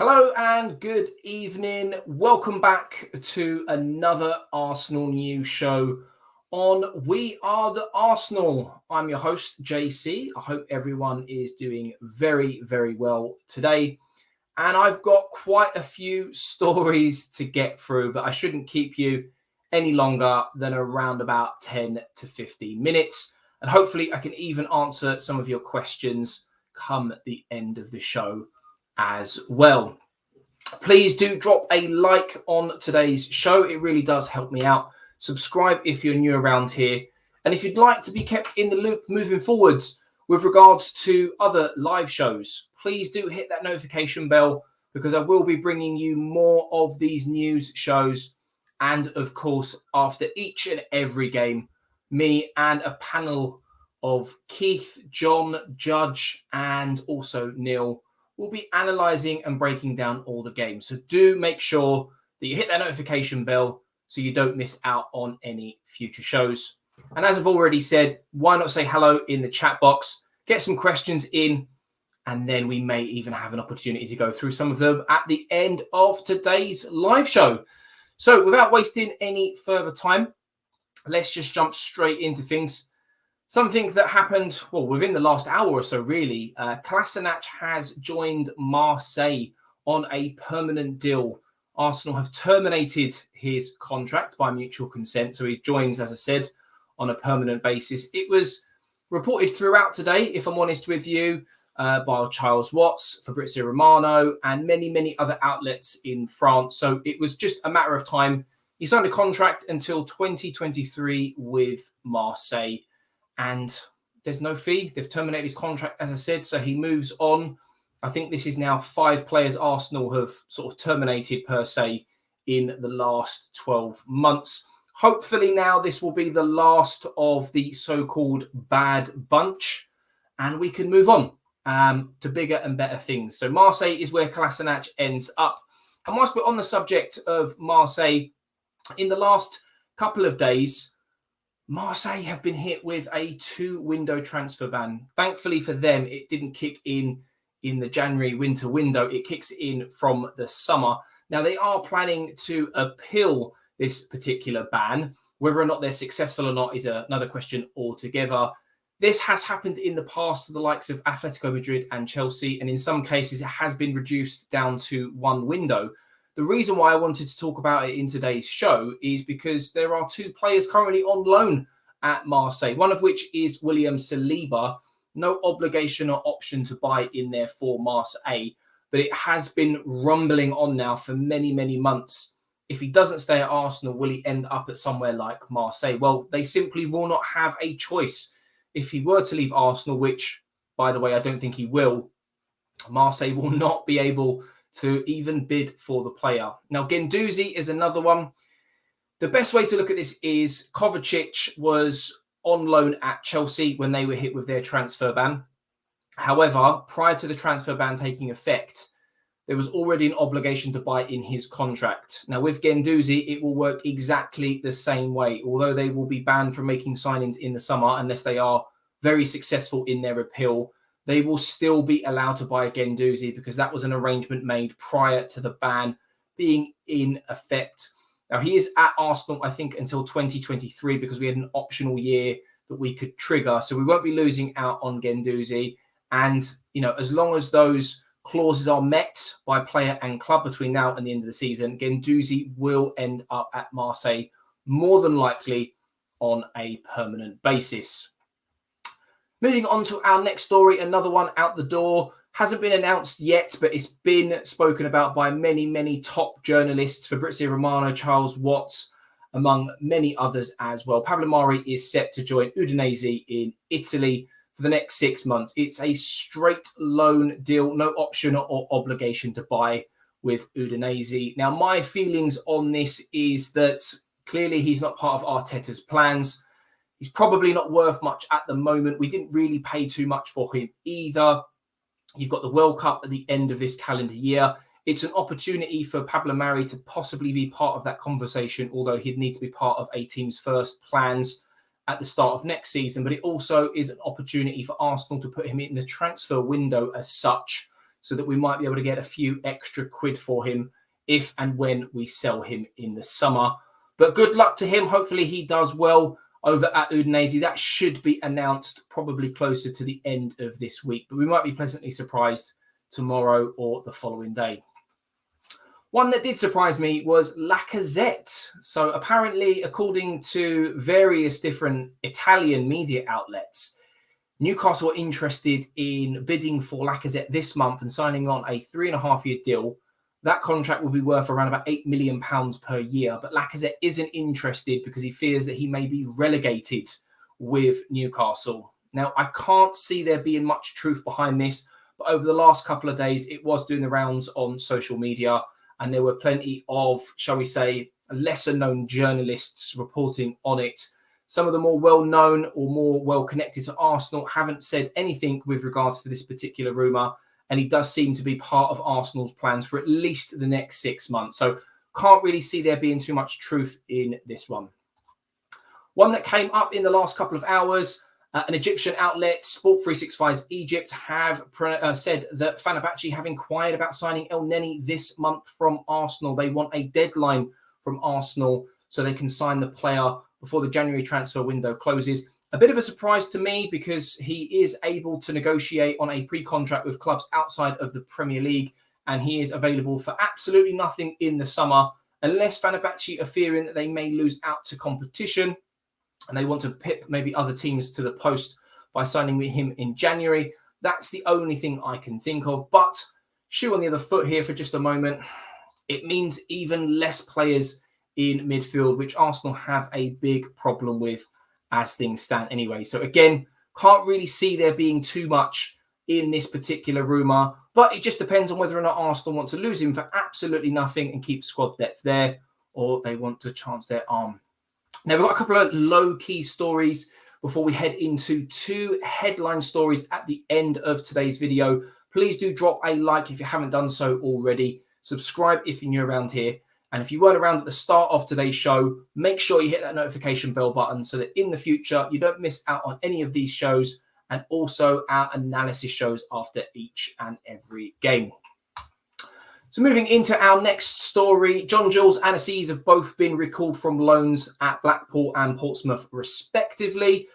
Hello and good evening. Welcome back to another Arsenal news show on We Are the Arsenal. I'm your host, JC. I hope everyone is doing very, very well today. And I've got quite a few stories to get through, but I shouldn't keep you any longer than around about 10 to 15 minutes. And hopefully I can even answer some of your questions come the end of the show as well. Please do drop a like on today's show. It really does help me out. Subscribe if you're new around here. And if you'd like to be kept in the loop moving forwards with regards to other live shows, please do hit that notification bell because I will be bringing you more of these news shows. And of course, after each and every game, me and a panel of Keith, John, Judge, and also Neil will be analysing and breaking down all the games. So do make sure that you hit that notification bell so you don't miss out on any future shows. And as I've already said, why not say hello in the chat box, get some questions in, and then we may even have an opportunity to go through some of them at the end of today's live show. So without wasting any further time, let's just jump straight into things. Something that happened, well, within the last hour or so, really. Kolasinac has joined Marseille on a permanent deal. Arsenal have terminated his contract by mutual consent, so he joins, as I said, on a permanent basis. It was reported throughout today, if I'm honest with you, by Charles Watts, Fabrizio Romano, and many, many other outlets in France. So it was just a matter of time. He signed a contract until 2023 with Marseille. And there's no fee. They've terminated his contract, as I said, so he moves on. I think this is now 5 players Arsenal have sort of terminated per se in the last 12 months. Hopefully now this will be the last of the so-called bad bunch and we can move on to bigger and better things. So Marseille is where Kolasinac ends up. And whilst we're on the subject of Marseille, in the last couple of days, Marseille have been hit with a 2-window transfer ban. Thankfully for them, it didn't kick in the January winter window. It kicks in from the summer. Now, they are planning to appeal this particular ban. Whether or not they're successful or not is another question altogether. This has happened in the past to the likes of Atletico Madrid and Chelsea, and in some cases, it has been reduced down to 1 window. The reason why I wanted to talk about it in today's show is because there are 2 players currently on loan at Marseille, one of which is William Saliba. No obligation or option to buy in there for Marseille, but it has been rumbling on now for many, many months. If he doesn't stay at Arsenal, will he end up at somewhere like Marseille? Well, they simply will not have a choice. If he were to leave Arsenal, which, by the way, I don't think he will, Marseille will not be able to even bid for the player. Now, Guendouzi is another one. The best way to look at this is Kovacic was on loan at Chelsea when they were hit with their transfer ban. However, prior to the transfer ban taking effect, there was already an obligation to buy in his contract. Now, with Guendouzi, it will work exactly the same way, although they will be banned from making signings in the summer unless they are very successful in their appeal. They will still be allowed to buy Guendouzi because that was an arrangement made prior to the ban being in effect. Now, he is at Arsenal, I think, until 2023 because we had an optional year that we could trigger. So we won't be losing out on Guendouzi. And, you know, as long as those clauses are met by player and club between now and the end of the season, Guendouzi will end up at Marseille, more than likely on a permanent basis. Moving on to our next story, another one out the door. Hasn't been announced yet, but it's been spoken about by many, many top journalists. Fabrizio Romano, Charles Watts, among many others as well. Pablo Mari is set to join Udinese in Italy for the next 6 months. It's a straight loan deal, no option or obligation to buy with Udinese. Now, my feelings on this is that clearly he's not part of Arteta's plans. He's probably not worth much at the moment. We didn't really pay too much for him either. You've got the World Cup at the end of this calendar year. It's an opportunity for Pablo Mari to possibly be part of that conversation, although he'd need to be part of a team's first plans at the start of next season. But it also is an opportunity for Arsenal to put him in the transfer window as such so that we might be able to get a few extra quid for him if and when we sell him in the summer. But good luck to him. Hopefully he does well over at Udinese. That should be announced probably closer to the end of this week, but we might be pleasantly surprised tomorrow or the following day. One that did surprise me was Lacazette. So apparently, according to various different Italian media outlets, Newcastle are interested in bidding for Lacazette this month and signing on a 3.5-year deal. That contract will be worth around about £8 million per year. But Lacazette isn't interested because he fears that he may be relegated with Newcastle. Now, I can't see there being much truth behind this, but over the last couple of days, it was doing the rounds on social media, and there were plenty of, shall we say, lesser-known journalists reporting on it. Some of the more well-known or more well-connected to Arsenal haven't said anything with regards to this particular rumour, and he does seem to be part of Arsenal's plans for at least the next 6 months. So can't really see there being too much truth in this one. One that came up in the last couple of hours, an Egyptian outlet, Sport365's Egypt, have said that Fenerbahce have inquired about signing Elneny this month from Arsenal. They want a deadline from Arsenal so they can sign the player before the January transfer window closes. A bit of a surprise to me because he is able to negotiate on a pre-contract with clubs outside of the Premier League, and he is available for absolutely nothing in the summer, unless Fenerbahce are fearing that they may lose out to competition and they want to pip maybe other teams to the post by signing with him in January. That's the only thing I can think of. But shoe on the other foot here for just a moment. It means even less players in midfield, which Arsenal have a big problem with as things stand anyway. So again, can't really see there being too much in this particular rumour, but it just depends on whether or not Arsenal want to lose him for absolutely nothing and keep squad depth there, or they want to chance their arm. Now, we've got a couple of low-key stories before we head into 2 headline stories at the end of today's video. Please do drop a like if you haven't done so already. Subscribe if you're new around here. And if you weren't around at the start of today's show, make sure you hit that notification bell button so that in the future you don't miss out on any of these shows, and also our analysis shows after each and every game. So moving into our next story, John Jules and Assis have both been recalled from loans at Blackpool and Portsmouth respectively.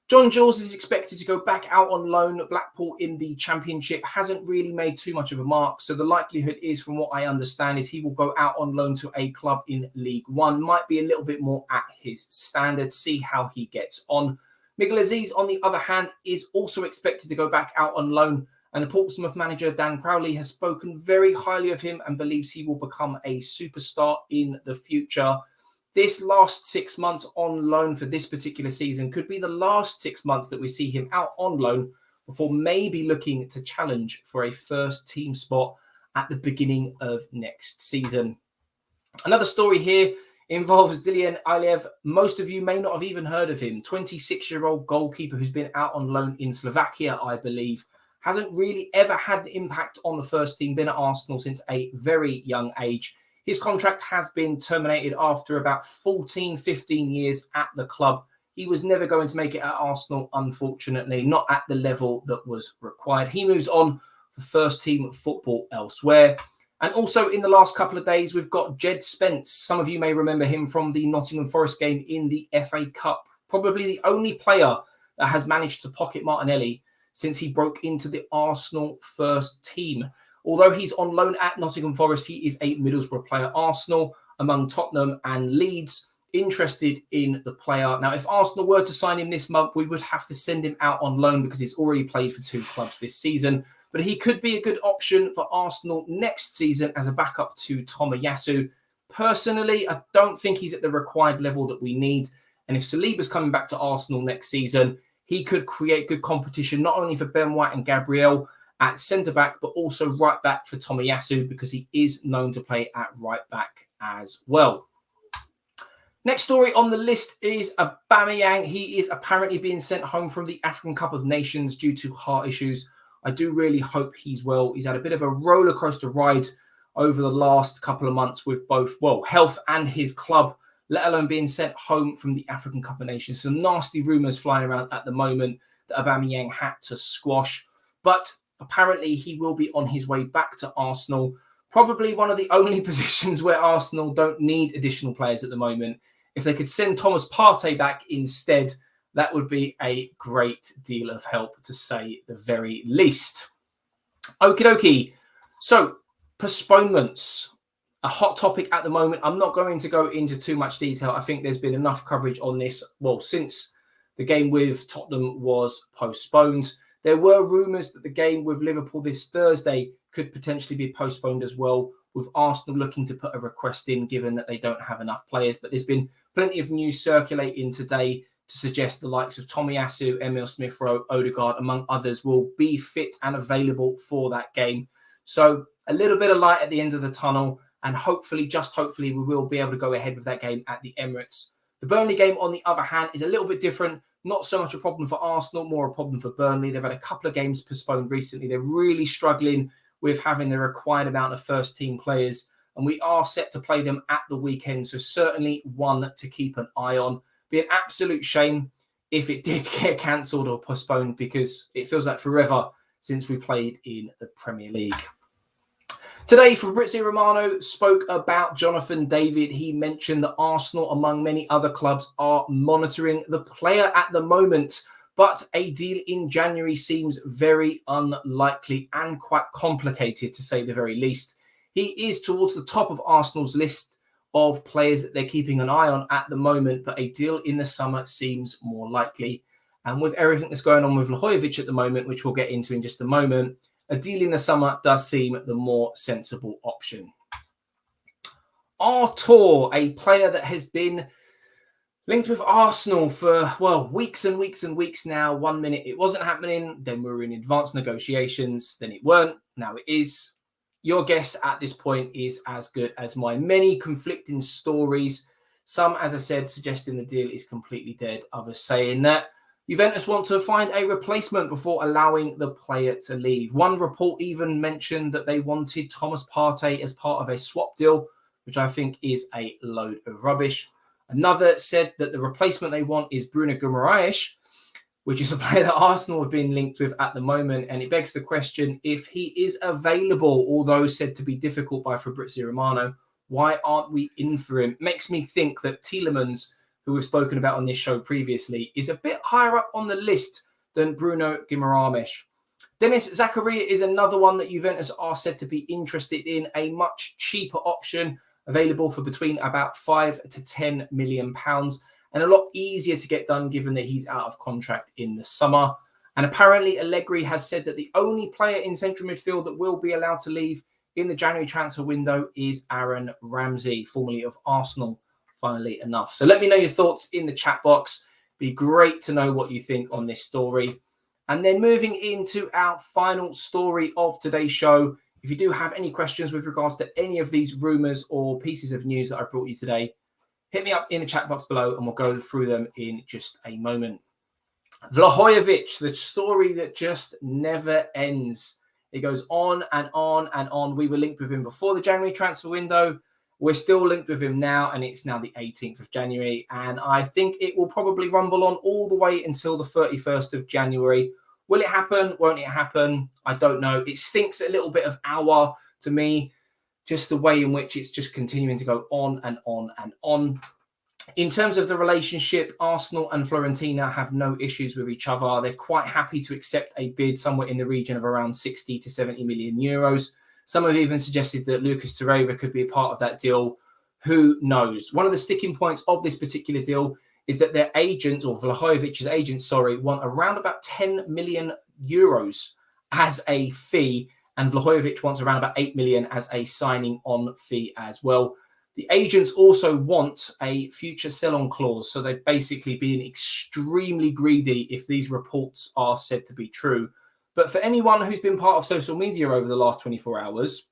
John Jules is expected to go back out on loan. Blackpool in the Championship hasn't really made too much of a mark. So the likelihood is, from what I understand, is he will go out on loan to a club in League One. Might be a little bit more at his standard. See how he gets on. Miguel Aziz, on the other hand, is also expected to go back out on loan. And the Portsmouth manager, Dan Crowley, has spoken very highly of him and believes he will become a superstar in the future. This last 6 months on loan for this particular season could be the last 6 months that we see him out on loan before maybe looking to challenge for a first team spot at the beginning of next season. Another story here involves Dillian Iliev. Most of you may not have even heard of him. 26-year-old goalkeeper who's been out on loan in Slovakia, I believe. Hasn't really ever had an impact on the first team, been at Arsenal since a very young age. His contract has been terminated after about 15 years at the club. He was never going to make it at Arsenal, unfortunately, not at the level that was required. He moves on for first team football elsewhere. And also in the last couple of days, we've got Jed Spence. Some of you may remember him from the Nottingham Forest game in the FA Cup. Probably the only player that has managed to pocket Martinelli since he broke into the Arsenal first team. Although he's on loan at Nottingham Forest, he is a Middlesbrough player. Arsenal, among Tottenham and Leeds, interested in the player. Now, if Arsenal were to sign him this month, we would have to send him out on loan because he's already played for 2 clubs this season. But he could be a good option for Arsenal next season as a backup to Tomiyasu. Personally, I don't think he's at the required level that we need. And if Saliba's coming back to Arsenal next season, he could create good competition, not only for Ben White and Gabriel at centre-back, but also right-back for Tomiyasu because he is known to play at right-back as well. Next story on the list is Aubameyang. He is apparently being sent home from the African Cup of Nations due to heart issues. I do really hope he's well. He's had a bit of a rollercoaster ride over the last couple of months with both, health and his club, let alone being sent home from the African Cup of Nations. Some nasty rumours flying around at the moment that Aubameyang had to squash. But Apparently, he will be on his way back to Arsenal. Probably one of the only positions where Arsenal don't need additional players at the moment. If they could send Thomas Partey back instead, that would be a great deal of help, to say the very least. Okie dokie. So, postponements. A hot topic at the moment. I'm not going to go into too much detail. I think there's been enough coverage on this, well, since the game with Tottenham was postponed. There were rumours that the game with Liverpool this Thursday could potentially be postponed as well, with Arsenal looking to put a request in, given that they don't have enough players. But there's been plenty of news circulating today to suggest the likes of Tomiyasu, Emil Smith-Rowe, Odegaard, among others, will be fit and available for that game. So a little bit of light at the end of the tunnel, and hopefully, just hopefully, we will be able to go ahead with that game at the Emirates. The Burnley game, on the other hand, is a little bit different. Not so much a problem for Arsenal, more a problem for Burnley. They've had a couple of games postponed recently. They're really struggling with having the required amount of first-team players, and we are set to play them at the weekend, so certainly one to keep an eye on. Be an absolute shame if it did get cancelled or postponed, because it feels like forever since we played in the Premier League. Today, Fabrizio Romano spoke about Jonathan David. He mentioned that Arsenal, among many other clubs, are monitoring the player at the moment, but a deal in January seems very unlikely and quite complicated, to say the very least. He is towards the top of Arsenal's list of players that they're keeping an eye on at the moment, but a deal in the summer seems more likely. And with everything that's going on with Vlahovic at the moment, which we'll get into in just a moment, a deal in the summer does seem the more sensible option. Artur, a player that has been linked with Arsenal for, well, weeks and weeks and weeks now. 1 minute it wasn't happening, then we were in advanced negotiations, then it weren't, now it is. Your guess at this point is as good as mine. Many conflicting stories. Some, as I said, suggesting the deal is completely dead. Others saying that Juventus want to find a replacement before allowing the player to leave. One report even mentioned that they wanted Thomas Partey as part of a swap deal, which I think is a load of rubbish. Another said that the replacement they want is Bruno Guimaraes, which is a player that Arsenal have been linked with at the moment. And it begs the question, if he is available, although said to be difficult by Fabrizio Romano, why aren't we in for him? Makes me think that Tielemans, who we've spoken about on this show previously, is a bit higher up on the list than Bruno Guimaraes. Dennis Zakaria is another one that Juventus are said to be interested in, a much cheaper option, available for between about £5 to £10 million, and a lot easier to get done given that he's out of contract in the summer. And apparently Allegri has said that the only player in central midfield that will be allowed to leave in the January transfer window is Aaron Ramsey, formerly of Arsenal, funnily enough. So let me know your thoughts in the chat box. Be great to know what you think on this story. And then moving into our final story of today's show, if you do have any questions with regards to any of these rumours or pieces of news that I brought you today, hit me up in the chat box below and we'll go through them in just a moment. Vlahovic, the story that just never ends. It goes on and on and on. We were linked with him before the January transfer window. We're still linked with him now, and it's now the 18th of January. And I think it will probably rumble on all the way until the 31st of January. Will it happen? Won't it happen? I don't know. It stinks a little bit of hour to me, just the way in which it's just continuing to go on and on and on. In terms of the relationship, Arsenal and Fiorentina have no issues with each other. They're quite happy to accept a bid somewhere in the region of around 60 to 70 million euros. Some have even suggested that Lucas Torreira could be a part of that deal. Who knows? One of the sticking points of this particular deal is that their agent, or Vlahovic's agent, want around about 10 million euros as a fee. And Vlahovic wants around about 8 million as a signing on fee as well. The agents also want a future sell-on clause. So they're basically being extremely greedy if these reports are said to be true. But for anyone who's been part of social media over the last 24 hours,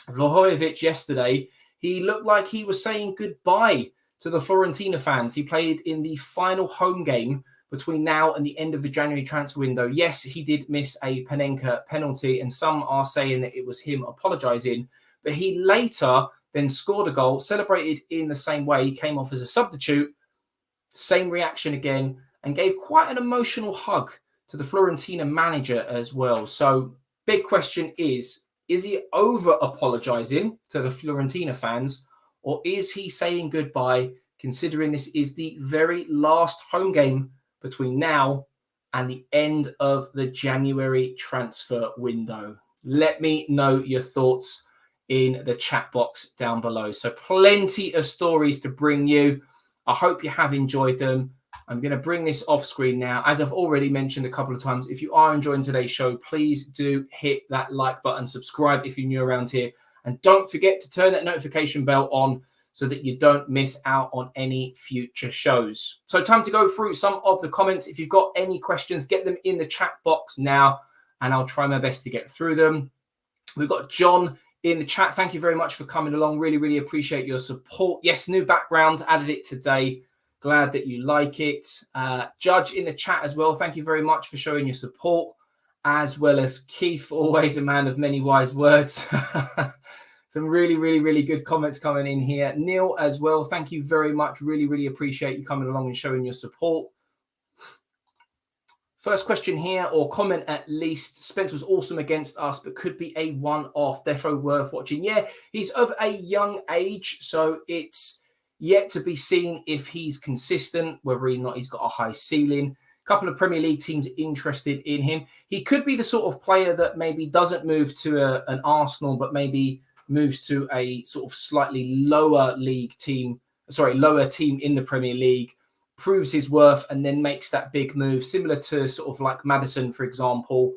Vlahovic yesterday, he looked like he was saying goodbye to the Fiorentina fans. He played in the final home game between now and the end of the January transfer window. Yes, he did miss a Panenka penalty, and some are saying that it was him apologising. But he later then scored a goal, celebrated in the same way. He came off as a substitute, same reaction again, and gave quite an emotional hug to the Fiorentina manager as well. So big question is he over apologising to the Fiorentina fans, or is he saying goodbye, considering this is the very last home game between now and the end of the January transfer window? Let me know your thoughts in the chat box down below. So plenty of stories to bring you. I hope you have enjoyed them. I'm going to bring this off screen now. As I've already mentioned a couple of times, if you are enjoying today's show, please do hit that like button, subscribe if you're new around here, and don't forget to turn that notification bell on so that you don't miss out on any future shows. So time to go through some of the comments. If you've got any questions, get them in the chat box now, and I'll try my best to get through them. We've got John in the chat. Thank you very much for coming along. Really, really appreciate your support. Yes, new background, added it today. Glad that you like it. Judge in the chat as well. Thank you very much for showing your support, as well as Keith, always a man of many wise words. Some really, really, really good comments coming in here. Neil as well. Thank you very much. Really, really appreciate you coming along and showing your support. First question here, or comment at least. Spence was awesome against us, but could be a one-off. Defo worth watching. Yeah, he's of a young age, so it's yet to be seen if he's consistent, whether or not he's got a high ceiling. A couple of Premier League teams interested in him. He could be the sort of player that maybe doesn't move to an Arsenal, but maybe moves to a sort of slightly lower team in the Premier League, proves his worth, and then makes that big move, similar to sort of like Maddison, for example,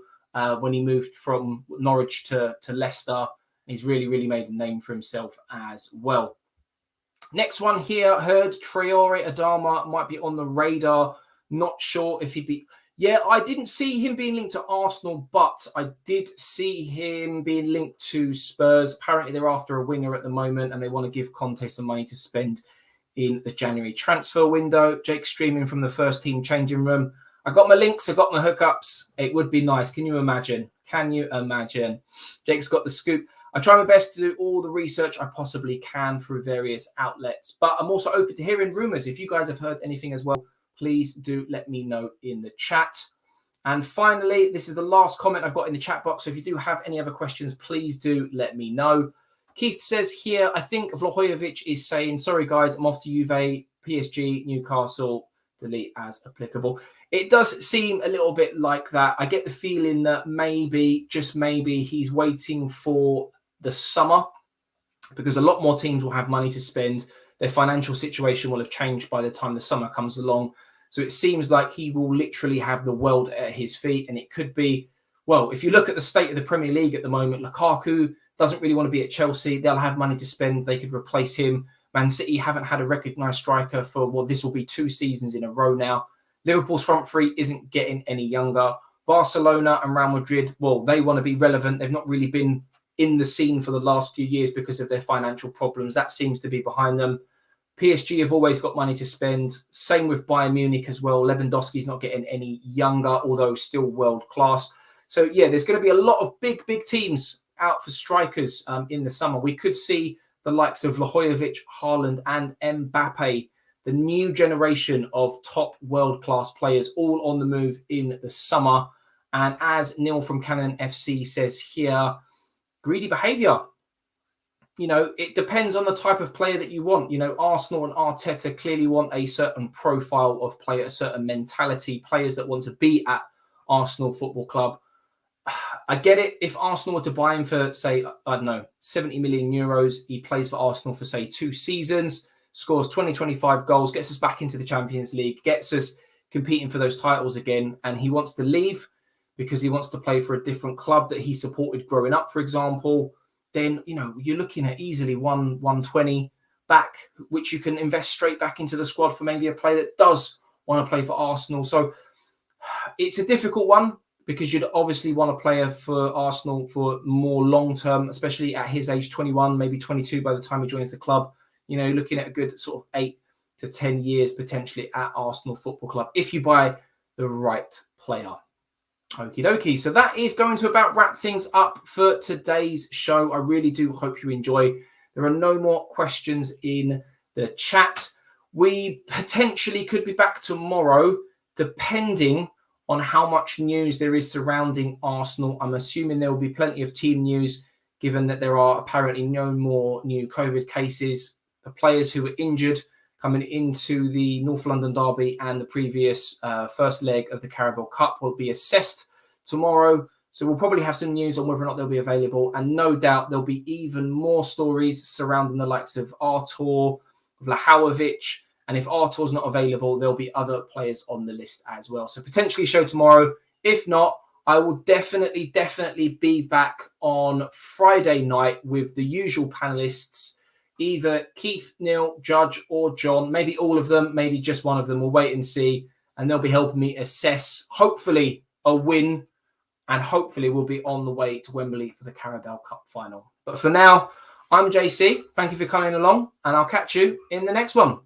when he moved from Norwich to Leicester. He's really, really made a name for himself as well. Next one here, heard Traore Adama might be on the radar. Not sure if he'd be... Yeah, I didn't see him being linked to Arsenal, but I did see him being linked to Spurs. Apparently, they're after a winger at the moment, and they want to give Conte some money to spend in the January transfer window. Jake streaming from the first team changing room. I got my links, I got my hookups. It would be nice. Can you imagine? Can you imagine? Jake's got the scoop. I try my best to do all the research I possibly can through various outlets, but I'm also open to hearing rumours. If you guys have heard anything as well, please do let me know in the chat. And finally, this is the last comment I've got in the chat box. So if you do have any other questions, please do let me know. Keith says here, I think Vlahovic is saying, sorry guys, I'm off to Juve, PSG, Newcastle, delete as applicable. It does seem a little bit like that. I get the feeling that maybe, just maybe, he's waiting for the summer, because a lot more teams will have money to spend. Their financial situation will have changed by the time the summer comes along. So it seems like he will literally have the world at his feet. And it could be, well, if you look at the state of the Premier League at the moment, Lukaku doesn't really want to be at Chelsea. They'll have money to spend. They could replace him. Man City haven't had a recognised striker for, well, this will be 2 seasons in a row now. Liverpool's front three isn't getting any younger. Barcelona and Real Madrid, well, they want to be relevant. They've not really been in the scene for the last few years because of their financial problems. That seems to be behind them. PSG have always got money to spend. Same with Bayern Munich as well. Lewandowski's not getting any younger, although still world class. So, yeah, there's going to be a lot of big teams out for strikers in the summer. We could see the likes of Vlahovic, Haaland and Mbappe, the new generation of top world-class players, all on the move in the summer. And as Neil from Canon FC says here, greedy behaviour. You know, it depends on the type of player that you want. You know, Arsenal and Arteta clearly want a certain profile of player, a certain mentality, players that want to be at Arsenal Football Club. I get it. If Arsenal were to buy him for, say, I don't know, 70 million euros, he plays for Arsenal for, say, 2 seasons, scores 20, 25 goals, gets us back into the Champions League, gets us competing for those titles again, and he wants to leave because he wants to play for a different club that he supported growing up, for example, then, you know, you're looking at easily 120 back, which you can invest straight back into the squad for maybe a player that does want to play for Arsenal. So it's a difficult one, because you'd obviously want a player for Arsenal for more long-term, especially at his age, 21, maybe 22 by the time he joins the club. You know, looking at a good sort of 8 to 10 years potentially at Arsenal Football Club if you buy the right player. Okie dokie. So that is going to about wrap things up for today's show. I really do hope you enjoy. There are no more questions in the chat. We potentially could be back tomorrow, depending on how much news there is surrounding Arsenal. I'm assuming there will be plenty of team news, given that there are apparently no more new COVID cases. The players who were injured coming into the North London derby and the previous first leg of the Carabao Cup will be assessed tomorrow. So we'll probably have some news on whether or not they'll be available. And no doubt there'll be even more stories surrounding the likes of Artur, Vlahovic. And if Artur's not available, there'll be other players on the list as well. So potentially show tomorrow. If not, I will definitely be back on Friday night with the usual panelists, either Keith, Neil, Judge, or John. Maybe all of them, maybe just one of them. We'll wait and see. And they'll be helping me assess, hopefully, a win. And hopefully we'll be on the way to Wembley for the Carabao Cup final. But for now, I'm JC. Thank you for coming along. And I'll catch you in the next one.